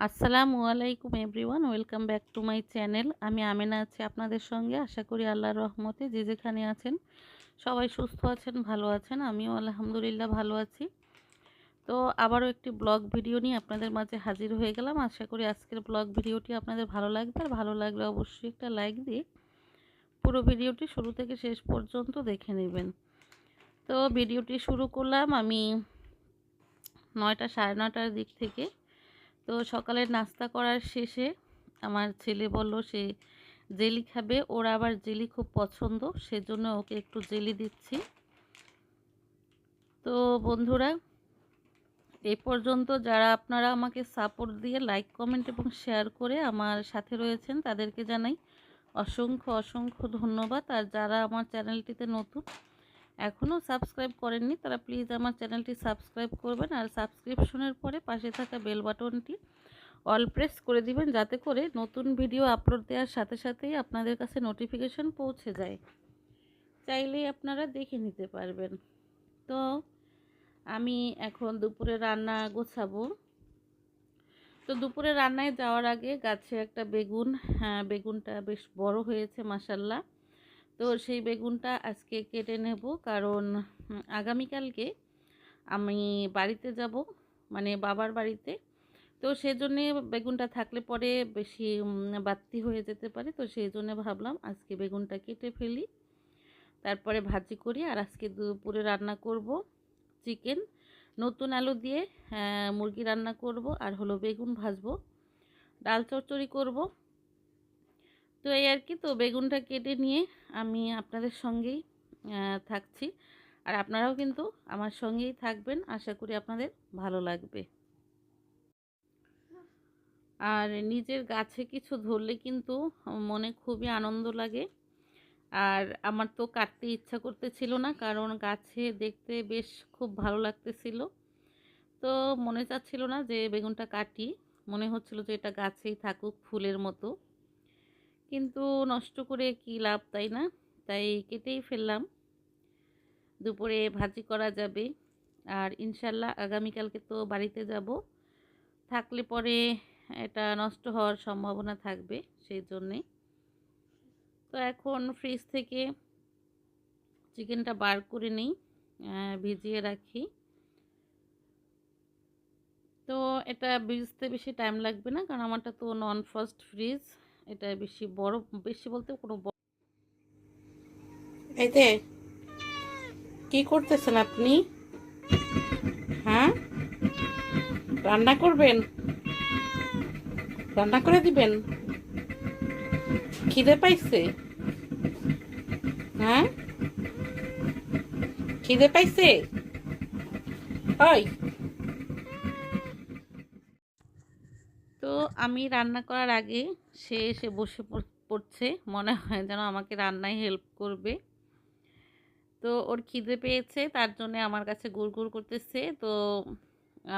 আসসালামু আলাইকুম everyone, welcome back to my channel. আমি আমেনা আছি আপনাদের সঙ্গে। আশা করি আল্লাহর রহমতে যে যেখানে আছেন সবাই সুস্থ আছেন, ভালো আছেন। আমিও আলহামদুলিল্লাহ ভালো আছি। তো আবারও একটি ব্লগ ভিডিও নিয়ে আপনাদের মাঝে হাজির হয়ে গেলাম। আশা করি আজকের ব্লগ ভিডিওটি আপনাদের ভালো লাগবে, আর ভালো লাগলে অবশ্যই একটা লাইক দিয়ে পুরো ভিডিওটি শুরু থেকে শেষ পর্যন্ত দেখে নেবেন। তো ভিডিওটি শুরু করলাম আমি 9টা সাড়ে 9টার দিক থেকে। তো সকালের নাস্তা করার শেষে আমার ছেলে বলল সে জেলি খাবে, ওর আবার জেলি খুব পছন্দ, সেজন্য ওকে একটু জেলি দিচ্ছি। তো বন্ধুরা, এই পর্যন্ত যারা আপনারা আমাকে সাপোর্ট দিয়ে লাইক কমেন্ট এবং শেয়ার করে আমার সাথে রয়েছেন তাদেরকে জানাই অসংখ্য অসংখ্য ধন্যবাদ। আর যারা আমার চ্যানেলটিতে নতুন এখনও সাবস্ক্রাইব করেননি তারা প্লিজ আমার চ্যানেলটি সাবস্ক্রাইব করবেন, আর সাবস্ক্রিপশনের পরে পাশে থাকা বেল বাটনটি অল প্রেস করে দিবেন, যাতে করে নতুন ভিডিও আপলোড দেওয়ার সাথে সাথেই আপনাদের কাছে নোটিফিকেশন পৌঁছে যায়, চাইলেই আপনারা দেখে নিতে পারবেন। তো আমি এখন দুপুরে রান্না গোছাবো। তো দুপুরে রান্নায় যাওয়ার আগে গাছে একটা বেগুন, হ্যাঁ বেগুনটা বেশ বড় হয়েছে মাশাল্লাহ। তো সেই বেগুনটা আজকে কেটে নেব, কারণ আগামীকালকে আমি বাড়িতে যাব, মানে বাবার বাড়িতে। তো সেজন্যে বেগুনটা থাকলে পরে বেশি বাড়তি হয়ে যেতে পারে। তো সেই জন্য ভাবলাম আজকে বেগুনটা কেটে ফেলি, তারপরে ভাজি করি। আর আজকে দুপুরে রান্না করব চিকেন, নতুন আলু দিয়ে মুরগি রান্না করব, আর হলো বেগুন ভাজবো, ডাল চচ্চড়ি করব। তো এই আর কি। তো বেগুনটা কেটে নিয়ে আমি আপনাদের সঙ্গেই থাকছি, আর আপনারাও কিন্তু আমার সঙ্গেই থাকবেন। আশা করি আপনাদের ভালো লাগবে। আর নিজের গাছে কিছু ধরলে কিন্তু মনে খুবই আনন্দ লাগে। আর আমার তো কাটতে ইচ্ছা করতেছিল না, কারণ গাছে দেখতে বেশ খুব ভালো লাগতেছিল। তো মনে চাচ্ছিল না যে বেগুনটা কাটি, মনে হচ্ছিল যে এটা গাছেই থাকুক ফুলের মতো, কিন্তু নষ্ট করে কি লাভ, তাই না? তাই কেটেই ফেললাম। দুপুরে ভাজি করা যাবে, আর ইনশাল্লাহ আগামীকালকে তো বাড়িতে যাব, থাকলে পরে এটা নষ্ট হওয়ার সম্ভাবনা থাকবে, সেই জন্যে। তো এখন ফ্রিজ থেকে চিকেনটা বার করে নিই, ভিজিয়ে রাখি। তো এটা ভিজতে বেশি টাইম লাগবে না, কারণ আমারটা তো নন ফ্রস্ট ফ্রিজ। এটা বেশি বড়, বেশি বলতে কোনো এতে কি করতেছেন আপনি? হ্যাঁ, রান্না করবেন? রান্না করে দিবেন? খিদে পাইছে? হ্যাঁ, খিদে পাইছে? ওই, তো আমি রান্না করার আগে সে এসে বসে পড়ছে, মনে হয় যেন আমাকে রান্নায় হেল্প করবে। তো ওর খিদে পেয়েছে, তার জন্য আমার কাছে গুড় করতেছে। তো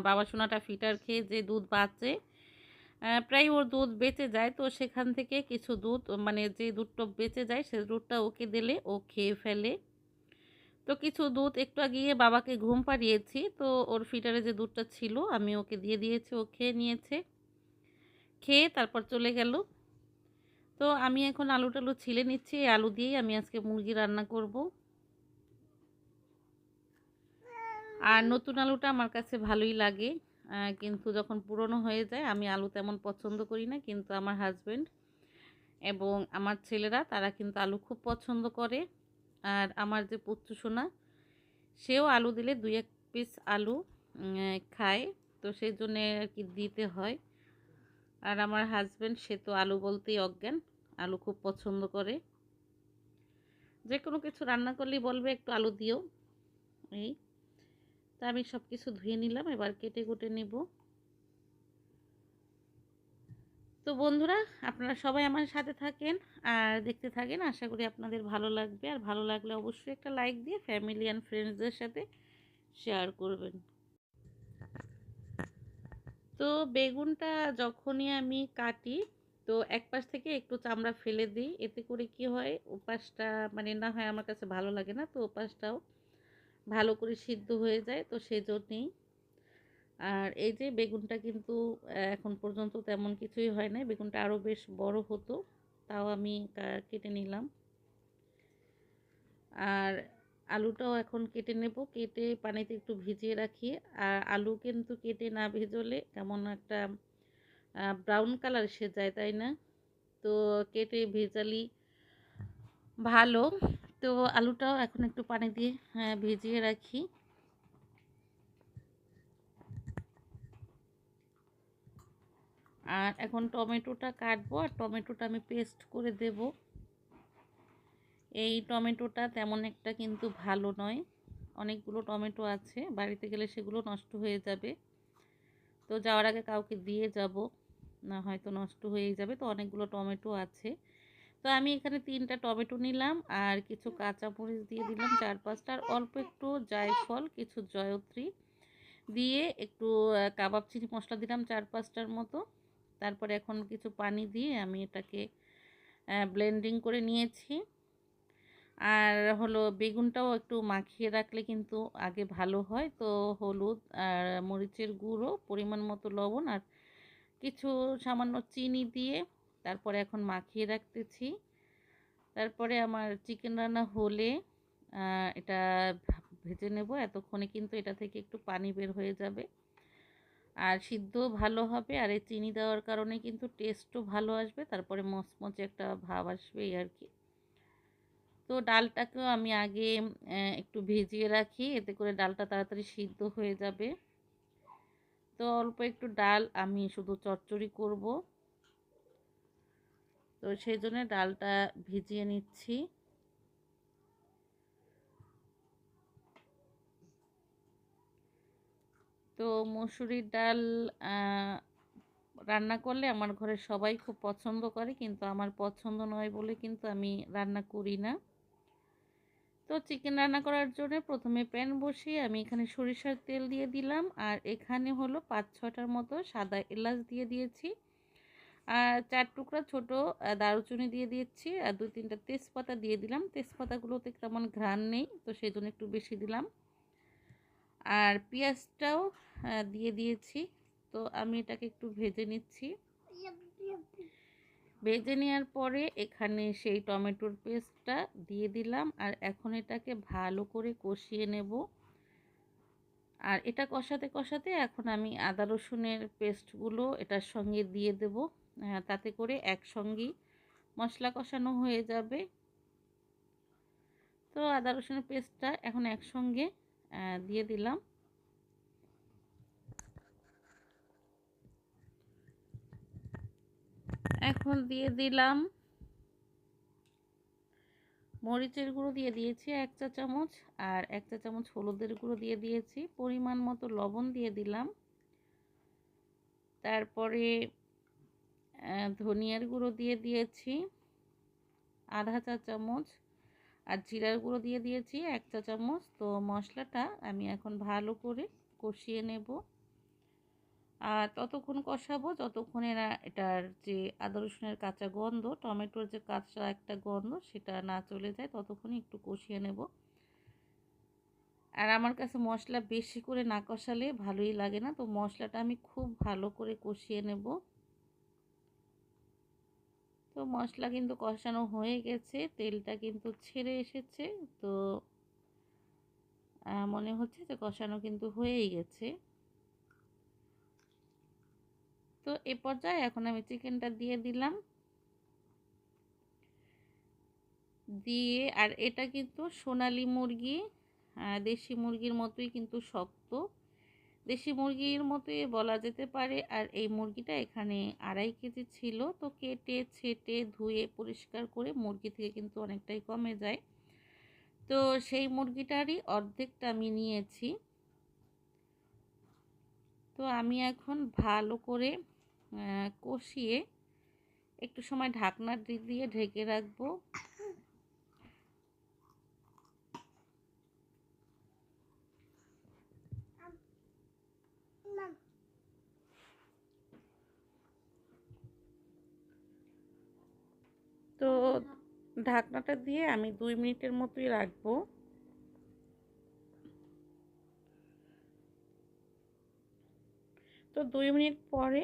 বাবা সোনাটা ফিটার খেয়ে যে দুধ বাঁচে, প্রায় ওর দুধ বেঁচে যায়, তো সেখান থেকে কিছু দুধ, মানে যে দুধটা বেঁচে যায় সে দুধটা ওকে দিলে ও খেয়ে ফেলে। তো কিছু দুধ একটু আগিয়ে বাবাকে ঘুম পাড়িয়েছি, তো ওর ফিটারে যে দুধটা ছিল আমি ওকে দিয়ে দিয়েছি, ও খেয়ে নিয়েছে। খেয়ে তারপর চলে গেল। তো আমি এখন আলু টালু ছিলে নিচ্ছি, এই আলু দিয়েই আমি আজকে মুরগি রান্না করব। আর নতুন আলুটা আমার কাছে ভালোই লাগে, কিন্তু যখন পুরনো হয়ে যায় আমি আলু তেমন পছন্দ করি না, কিন্তু আমার হাজব্যান্ড এবং আমার ছেলেরা তারা কিন্তু আলু খুব পছন্দ করে। আর আমার যে পুত্র সোনা, সেও আলু দিলে 2-1 পিস আলু খায়, তো সেই জন্যে আর কি দিতে হয়। আর আমার হাজব্যান্ড সে তো আলু বলতেই অজ্ঞান, আলু খুব পছন্দ করে। যে কোনো কিছু রান্না করলেই বলবে একটু আলু দিও। এই তা আমি সব কিছু ধুয়ে নিলাম, এবার কেটে কুটে নেব। তো বন্ধুরা, আপনারা সবাই আমার সাথে থাকেন আর দেখতে থাকেন, আশা করি আপনাদের ভালো লাগবে। আর ভালো লাগলে অবশ্যই একটা লাইক দিয়ে ফ্যামিলি অ্যান্ড ফ্রেন্ডসদের সাথে শেয়ার করবেন। তো বেগুনটা যখনই আমি কাটি, তো এক পাশ থেকে একটু চামড়া ফেলে দিই, এতে করে কি হয় ওপাশটা মানে না হয় আমার কাছে ভালো লাগে না, তো ওপাশটাও ভালো করে সিদ্ধ হয়ে যায়। তো সেই জন্যেই আর এই যে বেগুনটা কিন্তু এখন পর্যন্ত তেমন কিছুই হয় নাই, বেগুনটা আরও বেশ বড় হতো, তাও আমি কেটে নিলাম। আর আলুটাও এখন কেটে নেব, কেটে পানিতে একটু ভিজিয়ে রাখি। আর আলু কিন্তু কেটে না ভেজলে কেমন একটা ব্রাউন কালার এসে যায়, তাই না? তো কেটে ভেজালি ভালো। তো আলুটাও এখন একটু পানি দিয়ে ভিজিয়ে রাখি। আর এখন টমেটোটা কাটবো, আর টমেটোটা আমি পেস্ট করে দেব। এই টমেটোটা তেমন একটা কিন্তু ভালো নয়, অনেকগুলো টমেটো আছে, বাড়িতে গেলে সেগুলো নষ্ট হয়ে যাবে। তো যাওয়ার আগে কাউকে দিয়ে যাব, না হয়তো নষ্ট হয়ে যাবে। তো অনেকগুলো টমেটো আছে, তো আমি এখানে 3টা টমেটো নিলাম, আর কিছু কাঁচামরিচ দিয়ে দিলাম 4-5টা, আর অল্প একটু জায়ফল, কিছু জয়ত্রী দিয়ে একটু কাবাব চিনি মশলা দিলাম 4-5টার মতো। তারপরে এখন কিছু পানি দিয়ে আমি এটাকে ব্লেন্ডিং করে নিয়েছি। আর হলো বেগুনটাও একটু মাখিয়ে রাখলে কিন্তু আগে ভালো হয়। তো হলুদ আর মরিচের গুঁড়ো, পরিমাণ মতো লবণ, আর কিছু সামান্য চিনি দিয়ে তারপরে এখন মাখিয়ে রাখতেছি। তারপরে আমার চিকেন রান্না হলে এটা ভেজে নেব। এতক্ষণে কিন্তু এটা থেকে একটু পানি বের হয়ে যাবে, আর সিদ্ধও ভালো হবে, আর এই চিনি দেওয়ার কারণে কিন্তু টেস্টও ভালো আসবে, তারপরে মচমচে একটা ভাব আসবে এই আর কি। তো ডালটাকেও আমি আগে একটু ভিজিয়ে রাখি, এতে করে ডালটা তাড়াতাড়ি সিদ্ধ হয়ে যাবে। তো অল্প একটু ডাল আমি শুধু চচ্চড়ি করব, তো সেই জন্য ডালটা ভিজিয়ে নিচ্ছি। তো মসুরির ডাল রান্না করলে আমার ঘরে সবাই খুব পছন্দ করে, কিন্তু আমার পছন্দ নয় বলে কিন্তু আমি রান্না করি না। তো চিকেন রান্না করার জন্য প্রথমে প্যান বসিয়ে আমি এখানে সরিষার তেল দিয়ে দিলাম, আর এখানে হলো 5-6টার মতো সাদা এলাচ দিয়ে দিয়েছি, আর 4 টুকরা ছোট দারুচিনি দিয়ে দিচ্ছি, আর 2-3টা তেজপাতা দিয়ে দিলাম। তেজপাতাগুলোতে তেমন ঘ্রাণ নেই, তো সেই জন্য একটু বেশি দিলাম। আর পেঁয়াজটাও দিয়ে দিয়েছি। তো আমি এটাকে একটু ভেজে নিচ্ছি। ভেজে নেওয়ার পরে এখানে সেই টমেটোর পেস্টটা দিয়ে দিলাম, আর এখন এটাকে ভালো করে কষিয়ে নেব। আর এটা কষাতে কষাতে এখন আমি আদা রসুনের পেস্টগুলো এটার সঙ্গে দিয়ে দেব, তাতে করে একসঙ্গেই মশলা কষানো হয়ে যাবে। তো আদা রসুনের পেস্টটা এখন একসঙ্গে দিয়ে দিলাম। এখন দিয়ে দিলাম মরিচের গুঁড়ো, দিয়ে দিয়েছি 1 চা চামচ, আর 1 চা চামচ হলুদের গুঁড়ো দিয়ে দিয়েছি, পরিমাণ মতো লবণ দিয়ে দিলাম। তারপরে ধনিয়ার গুঁড়ো দিয়ে দিয়েছি আধা চা চামচ, আর জিরার গুঁড়ো দিয়ে দিয়েছি 1 চা চামচ। তো মশলাটা আমি এখন ভালো করে কষিয়ে নেব, আর ততক্ষণ কষাবো যতক্ষণে না এটার যে আদা রসুনের কাঁচা গন্ধ, টমেটোর যে কাঁচা একটা গন্ধ সেটা না চলে যায়, ততক্ষণই একটু কষিয়ে নেব। আর আমার কাছে মশলা বেশি করে না কষালে ভালোই লাগে না, তো মশলাটা আমি খুব ভালো করে কষিয়ে নেব। তো মশলা কিন্তু কষানো হয়ে গেছে, তেলটা কিন্তু ছেড়ে এসেছে। তো মনে হচ্ছে যে কষানো কিন্তু হয়েই গেছে। তো এ পর্যায়ে এখন আমি চিকেনটা দিয়ে দিলাম, দিয়ে আর এটা কিন্তু সোনালী মুরগি, দেশি মুরগির মতোই কিন্তু শক্ত, দেশি মুরগির মতোই বলা যেতে পারে। আর এই মুরগিটা এখানে 2.5 কেজি ছিল, তো কেটে ছেটে ধুয়ে পরিষ্কার করে মুরগি থেকে কিন্তু অনেকটাই কমে যায়। তো সেই মুরগিটারই অর্ধেকটা আমি নিয়েছি। তো আমি এখন ভালো করে কষিয়ে একটু সময় ঢাকনা দিয়ে ঢেকে রাখবো। তো ঢাকনাটা দিয়ে আমি 2 মিনিটের মতোই রাখবো। তো 2 মিনিট পরে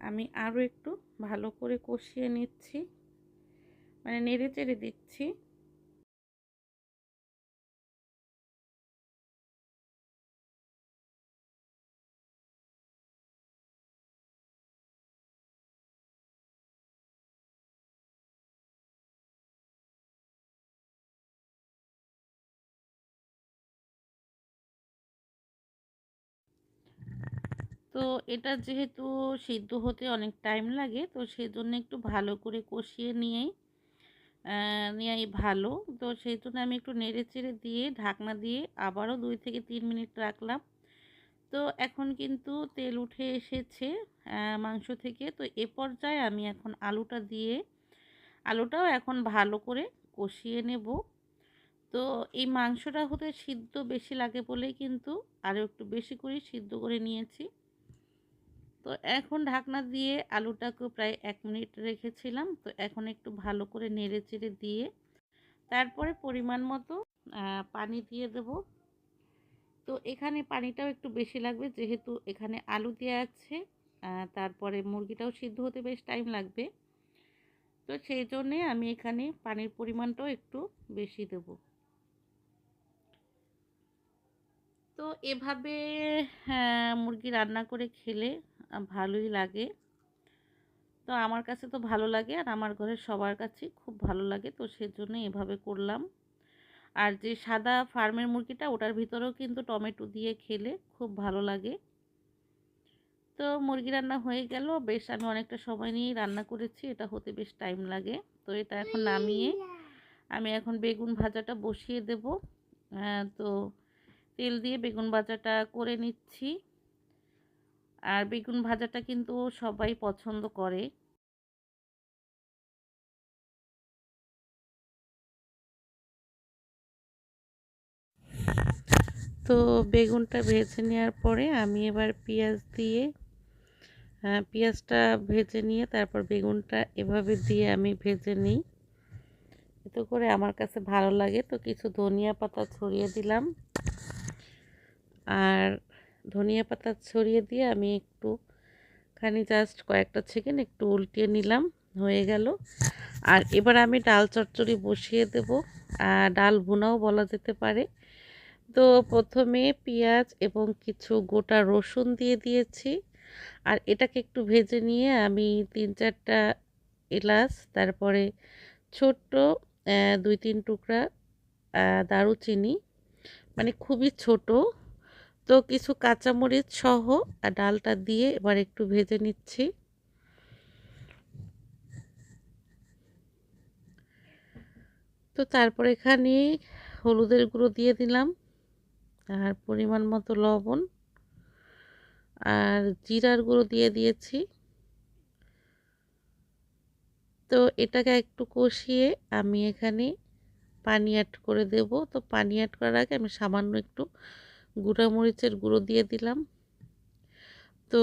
আমি আরও একটু ভালো করে কষিয়ে নিচ্ছি, মানে নেড়ে চেড়ে দিচ্ছি। তো এটা যেহেতু সিদ্ধ হতে অনেক টাইম লাগে, তো সেজন্য একটু ভালো করে কষিয়ে নেওয়াই ভালো। তো সেই জন্য আমি একটু নেড়ে চেড়ে দিয়ে ঢাকনা দিয়ে আবারও 2 থেকে 3 মিনিট রাখলাম। তো এখন কিন্তু তেল উঠে এসেছে মাংস থেকে। তো এ পর্যায়ে আমি এখন আলুটাও এখন ভালো করে কষিয়ে নেব। তো এই মাংসটা হতে সিদ্ধ বেশি লাগে বলেই কিন্তু আরও একটু বেশি করে সিদ্ধ করে নিয়েছি। তো এখন ঢাকনা দিয়ে আলুটাকেও প্রায় 1 মিনিট রেখেছিলাম। তো এখন একটু ভালো করে নেড়ে চেড়ে দিয়ে তারপরে পরিমাণ মতো পানি দিয়ে দেব। তো এখানে পানিটাও একটু বেশি লাগবে, যেহেতু এখানে আলু দেওয়া আছে, তারপরে মুরগিটাও সিদ্ধ হতে বেশ টাইম লাগবে। তো সেই জন্যে আমি এখানে পানির পরিমাণটাও একটু বেশি দেব। তো এভাবে মুরগি রান্না করে খেলে ভালোই লাগে। তো আমার কাছে তো ভালো লাগে, আর আমার ঘরের সবার কাছেই খুব ভালো লাগে। তো সেজন্য এভাবে করলাম। আর যে সাদা ফার্মের মুরগিটা, ওটার ভিতরেও কিন্তু টমেটো দিয়ে খেলে খুব ভালো লাগে। তো মুরগি রান্না হয়ে গেল। বেশ আমি অনেকটা সময় নিয়েই রান্না করেছি, এটা হতে বেশ টাইম লাগে। তো এটা এখন নামিয়ে আমি এখন বেগুন ভাজাটা বসিয়ে দেব। তো তেল দিয়ে বেগুন ভাজাটা করে নিচ্ছি। আর বেগুন ভাজাটা কিন্তু সবাই পছন্দ করে। তো বেগুনটা ভেজে নেওয়ার পরে আমি এবার পেঁয়াজ দিয়ে পেঁয়াজটা ভেজে নিয়ে তারপর বেগুনটা এভাবে দিয়ে আমি ভেজে নিই। এতে করে আমার কাছে ভালো লাগে। তো কিছু ধনিয়া পাতা ছড়িয়ে দিলাম, আর ধনিয়া পাতা ছড়িয়ে দিয়ে আমি একটুখানি জাস্ট কয়েকটা সেকেন্ড একটু উল্টিয়ে নিলাম, হয়ে গেল। আর এবার আমি ডাল চচ্চড়ি বসিয়ে দেব, ডাল ভুনাও বলা যেতে পারে। তো প্রথমে পেঁয়াজ এবং কিছু গোটা রসুন দিয়ে দিয়েছি, আর এটাকে একটু ভেজে নিয়ে আমি 3-4টা এলাচ, তারপরে ছোট্ট 2-3 টুকরা দারুচিনি, মানে খুবই ছোট, তো কিছু কাঁচামরিচ সহ ডালটা দিয়ে এবার একটু ভেজে নিচ্ছি। তো তারপর এখানে হলুদের গুঁড়ো দিয়ে দিলাম, আর পরিমাণ মতো লবণ, আর জিরার গুঁড়ো দিয়ে দিয়েছি। তো এটাকে একটু কষিয়ে আমি এখানে পানি অ্যাড করে দেব। তো পানি অ্যাড করার আগে আমি সামান্য একটু গুঁড়ামরিচের গুঁড়ো দিয়ে দিলাম। তো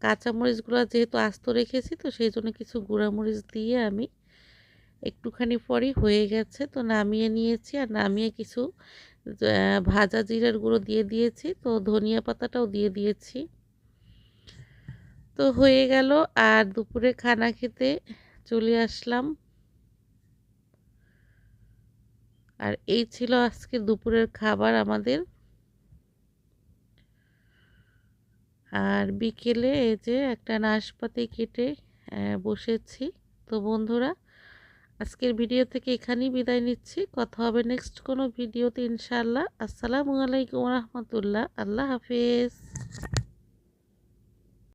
কাঁচামরিচগুলো যেহেতু আস্ত রেখেছি, তো সেই জন্য কিছু গুঁড়ামরিচ দিয়ে আমি একটুখানি পরই হয়ে গেছে। তো নামিয়ে নিয়েছি, আর নামিয়ে কিছু ভাজা জিরার গুঁড়ো দিয়ে দিয়েছি, তো ধনিয়া পাতাটাও দিয়ে দিয়েছি। তো হয়ে গেল, আর দুপুরে খানা খেতে চলে আসলাম। আর এই ছিল আজকে দুপুরের খাবার আমাদের। আর বিকেলে এই যে একটা নাশপাতি কেটে বসেছি। তো বন্ধুরা, আজকের ভিডিও থেকে এখানেই বিদায় নিচ্ছি। কথা হবে নেক্সট কোনো ভিডিওতে ইনশাআল্লাহ। আসসালামু আলাইকুম রহমতুল্লাহ। আল্লাহ হাফেজ।